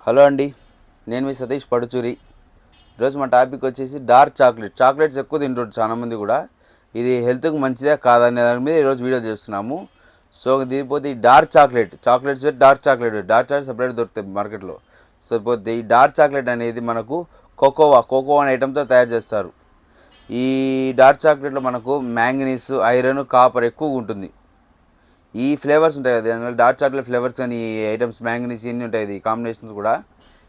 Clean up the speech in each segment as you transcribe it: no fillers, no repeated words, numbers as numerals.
Hello అండి, నేను మీ సతీష్ పడుచూరి. ఈరోజు మా టాపిక్ వచ్చేసి డార్క్ చాక్లెట్స్ ఎక్కువ తింటారు చాలామంది కూడా. ఇది హెల్త్కి మంచిదే కాదనే దాని మీద ఈరోజు వీడియో చేస్తున్నాము. సో దీనిపోతే ఈ చాక్లెట్స్ డార్క్ చాక్లెట్ సపరేట్ దొరుకుతాయి మార్కెట్లో. సో పోతే ఈ డార్క్ చాక్లెట్ అనేది మనకు కోకోవా అనే ఐటెంతో తయారు చేస్తారు. ఈ డార్క్ చాక్లెట్లో మనకు మ్యాంగనీస్, ఐరన్, కాపర్ ఎక్కువగా ఉంటుంది. ఈ ఫ్లేవర్స్ ఉంటాయి కదా, అందులో డార్క్ చాక్లెట్ ఫ్లేవర్స్ కానీ ఈ ఐటమ్స్ మ్యాంగనీస్ ఇన్ని ఉంటాయి, ఈ కాంబినేషన్స్ కూడా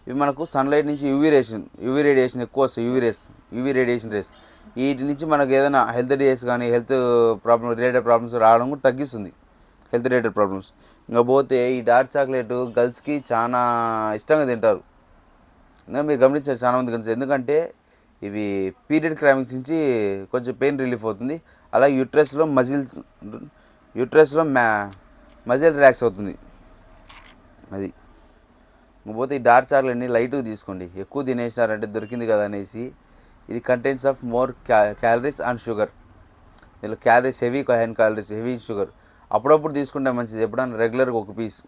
ఇవి మనకు సన్లైట్ నుంచి యూవీ రేడియేషన్ ఎక్కువ వస్తాయి. యూవీ రేడియేషన్ రేస్ వీటి నుంచి మనకు ఏదైనా హెల్త్ రిలేటెడ్ ప్రాబ్లమ్స్ రావడం కూడా తగ్గిస్తుంది. Health related problems. ఇంకా పోతే ఈ డార్క్ చాక్లెట్ గర్ల్స్కి చాలా ఇష్టంగా తింటారు. మీరు గమనించారు చాలామంది కనిపిస్తుంది. ఎందుకంటే ఇవి పీరియడ్ క్రామింగ్స్ నుంచి కొంచెం పెయిన్ రిలీఫ్ అవుతుంది. అలాగే యూట్రస్లో మజిల్ రిలాక్స్ అవుతుంది. అది పోతే ఈ డార్క్ చాక్లెట్ని లైట్గా తీసుకోండి. ఎక్కువ తినేసినారంటే దొరికింది కదా అనేసి. ఇది contents of more calories and sugar. దీనిలో క్యాలరీస్ హెవీ షుగర్. అప్పుడప్పుడు తీసుకుంటే మంచిది. ఎప్పుడన్నా రెగ్యులర్గా ఒక పీస్,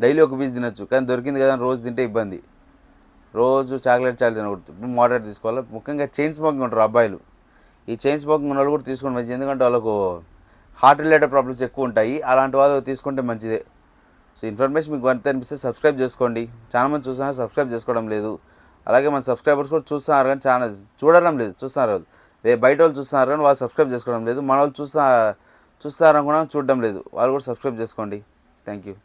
డైలీ ఒక పీస్ తినొచ్చు. కానీ దొరికింది కదా రోజు తింటే ఇబ్బంది. రోజు చాక్లెట్ తినకూడదు, మోడరేట్ తీసుకోవాలి. ముఖ్యంగా చైన్ స్మోకింగ్ ఉంటారు అబ్బాయిలు. ఈ చైన్ స్మోకింగ్ ఉన్న వాళ్ళు కూడా తీసుకోండి మంచిది. ఎందుకంటే వాళ్ళకు హార్ట్ రిలేటెడ్ ప్రాబ్లమ్స్ ఎక్కువ ఉంటాయి. అలాంటి వాళ్ళు తీసుకుంటే మంచిదే. సో ఇన్ఫర్మేషన్ మీకు అంతే అనిపిస్తే సబ్స్క్రైబ్ చేసుకోండి. చాలామంది చూస్తున్నారు, సబ్స్క్రైబ్ చేసుకోవడం లేదు. అలాగే మన సబ్స్క్రైబర్స్ కూడా చూస్తున్నారు కానీ చూడడం లేదు. చూస్తున్నారు బయట వాళ్ళు చూస్తున్నారు కానీ వాళ్ళు సబ్స్క్రైబ్ చేసుకోవడం లేదు. మన వాళ్ళు చూస్తారనుకున్నా చూడడం లేదు. వాళ్ళు కూడా సబ్స్క్రైబ్ చేసుకోండి. Thank you.